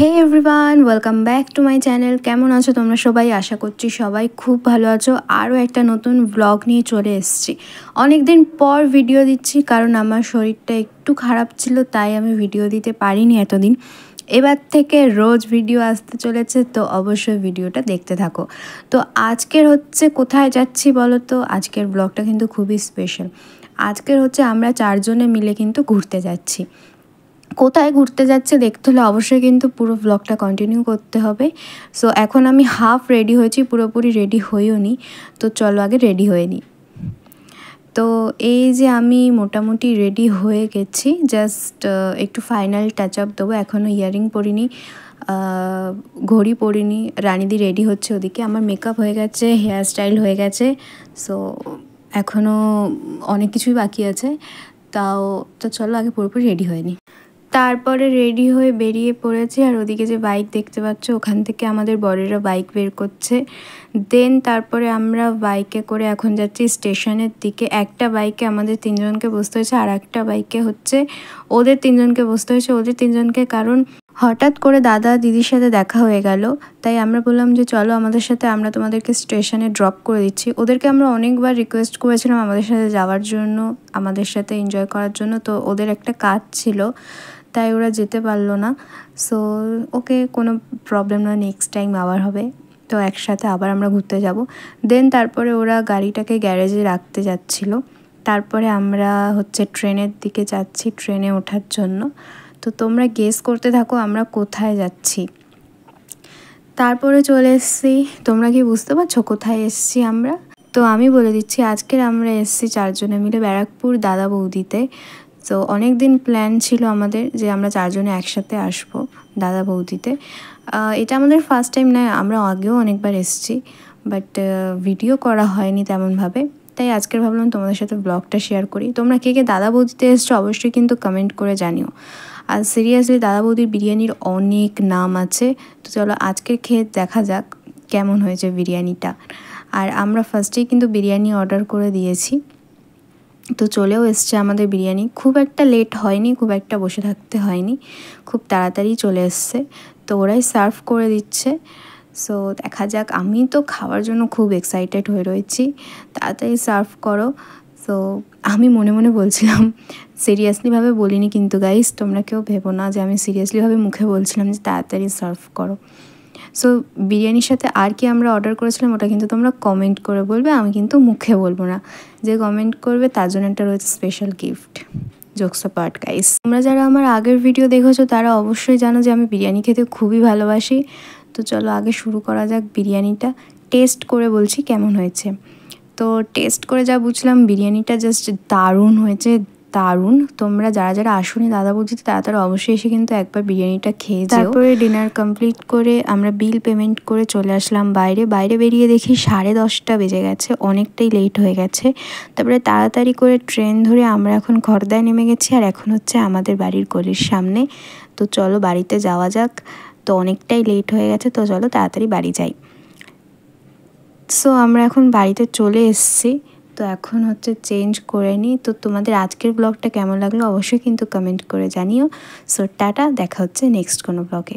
Hey everyone, welcome back to my channel. কেমন আছো তোমরা সবাই? আশা করছি সবাই খুব ভালো আছো। আরও একটা নতুন ব্লগ নিয়ে চলে এসেছি। অনেক দিন পর ভিডিও দিচ্ছি কারণ আমার শরীরটা একটু খারাপ ছিল, তাই আমি ভিডিও দিতে পারিনি এতদিন। এবার থেকে রোজ ভিডিও আসতে চলেছে, তো অবশ্যই ভিডিওটা দেখতে থাকো। তো আজকের হচ্ছে কোথায় যাচ্ছি বলো তো? আজকের ব্লগটা কিন্তু খুবই স্পেশাল। আজকের হচ্ছে আমরা চারজনে মিলে কিন্তু ঘুরতে যাচ্ছি। কোথায় ঘুরতে যাচ্ছে দেখতে হলে অবশ্যই কিন্তু পুরো ব্লগটা কন্টিনিউ করতে হবে। সো এখন আমি হাফ রেডি হয়েছি, পুরোপুরি রেডি হইও নি। তো চলো আগে রেডি হয়ে নিই। তো এই যে আমি মোটামুটি রেডি হয়ে গেছি, জাস্ট একটু ফাইনাল টাচ আপ দেবো। এখনও ইয়ারিং পরিনি, ঘড়ি পরিনি। রানিদি রেডি হচ্ছে ওদিকে, আমার মেকআপ হয়ে গেছে, হেয়ার স্টাইল হয়ে গেছে। সো এখনও অনেক কিছুই বাকি আছে। তো চলো আগে পুরোপুরি রেডি হয়ে নিই। তারপরে রেডি হয়ে বেরিয়ে পড়েছি। আর ওদিকে যে বাইক দেখতে পাচ্ছ, ওখান থেকে আমাদের বরেরা বাইক বের করছে। দেন তারপরে আমরা বাইকে করে এখন যাচ্ছি স্টেশনের দিকে। একটা বাইকে আমাদের তিনজনকে বসতে হয়েছে, আর একটা বাইকে হচ্ছে ওদের তিনজনকে বসতে হয়েছে। ওদের তিনজনকে কারণ হঠাৎ করে দাদা দিদির সাথে দেখা হয়ে গেল, তাই আমরা বললাম যে চলো আমাদের সাথে, আমরা তোমাদেরকে স্টেশনে ড্রপ করে দিচ্ছি। ওদেরকে আমরা অনেকবার রিকোয়েস্ট করেছিলাম আমাদের সাথে যাওয়ার জন্য, আমাদের সাথে এনজয় করার জন্য। তো ওদের একটা কাজ ছিল, তাই ওরা যেতে পারলো না। সো ওকে, কোনো প্রবলেম না, নেক্সট টাইম আবার হবে। তো একসাথে আবার আমরা ঘুরতে যাব। দেন তারপরে ওরা গাড়িটাকে গ্যারেজে রাখতে যাচ্ছিলো। তারপরে আমরা হচ্ছে ট্রেনের দিকে যাচ্ছি, ট্রেনে ওঠার জন্য। তো তোমরা গেস করতে থাকো আমরা কোথায় যাচ্ছি। তারপরে চলে এসেছি। তোমরা কি বুঝতে পারছো কোথায় এসেছি আমরা? তো আমি বলে দিচ্ছি, আজকের আমরা এসেছি চারজনে মিলে ব্যারাকপুর দাদা বৌদিতে। তো অনেক দিন প্ল্যান ছিল আমাদের যে আমরা চারজনে একসাথে আসবো দাদা বৌদিতে। এটা আমাদের ফার্স্ট টাইম নয়, আমরা আগেও অনেকবার এসেছি, বাট ভিডিও করা হয়নি তেমনভাবে। তাই আজকের ভাবলাম তোমাদের সাথে ব্লগটা শেয়ার করি। তোমরা কে কে দাদা বৌদিতে এসছো অবশ্যই কিন্তু কমেন্ট করে জানিও। আর সিরিয়াসলি দাদা বৌদির বিরিয়ানির অনেক নাম আছে। তো চলো আজকে খেয়ে দেখা যাক কেমন হয়েছে বিরিয়ানিটা। আর আমরা ফার্স্টেই কিন্তু বিরিয়ানি অর্ডার করে দিয়েছি। তো চলেও এসছে আমাদের বিরিয়ানি। খুব একটা লেট হয়নি, খুব একটা বসে থাকতে হয়নি, খুব তাড়াতাড়ি চলে এসছে। তো ওরাই সার্ভ করে দিচ্ছে। সো দেখা যাক, আমি তো খাওয়ার জন্য খুব এক্সাইটেড হয়ে রয়েছি। তাড়াতাড়ি সার্ভ করো। সো আমি মনে মনে বলছিলাম, সিরিয়াসলিভাবে বলিনি কিন্তু গাইস, তোমরা কেউ ভেবো না যে আমি সিরিয়াসলিভাবে মুখে বলছিলাম যে তাড়াতাড়ি সার্ভ করো। সো বিরিয়ানির সাথে আর কি আমরা অর্ডার করেছিলাম ওটা কিন্তু তোমরা কমেন্ট করে বলবে, আমি কিন্তু মুখে বলবো না। যে কমেন্ট করবে তার জন্য একটা রয়েছে special gift. Jokes apart guys, তোমরা যারা আমার আগের ভিডিও দেখেছো তারা অবশ্যই জানো যে আমি বিরিয়ানি খেতে খুবই ভালোবাসি। তো চলো আগে শুরু করা যাক বিরিয়ানিটা। টেস্ট করে বলছি কেমন হয়েছে। তো টেস্ট করে যা বুঝলাম, বিরিয়ানিটা জাস্ট দারুণ হয়েছে, দারুণ। তোমরা যারা যারা আসোনি দাদা বৌদিতে তারা অবশ্যই এসে কিন্তু একবার বিরিয়ানিটা খেয়ে যাও। তারপরে ডিনার কমপ্লিট করে আমরা বিল পেমেন্ট করে চলে আসলাম বাইরে। বাইরে বেরিয়ে দেখি 10:30 বেজে গেছে, অনেকটাই লেট হয়ে গেছে। তারপরে তাড়াতাড়ি করে ট্রেন ধরে আমরা এখন খড়দায় নেমে গেছি। আর এখন হচ্ছে আমাদের বাড়ির গলির সামনে। তো চলো বাড়িতে যাওয়া যাক। তো অনেকটাই লেট হয়ে গেছে, তো চলো তাড়াতাড়ি বাড়ি যাই। সো আমরা এখন বাড়িতে চলে এসেছি। তো এখন হচ্ছে চেঞ্জ করে নিই। তো তোমাদের আজকের ব্লগটা কেমন লাগলো অবশ্যই কিন্তু কমেন্ট করে জানিও। সো টাটা, দেখা হচ্ছে নেক্সট কোনো ব্লগে।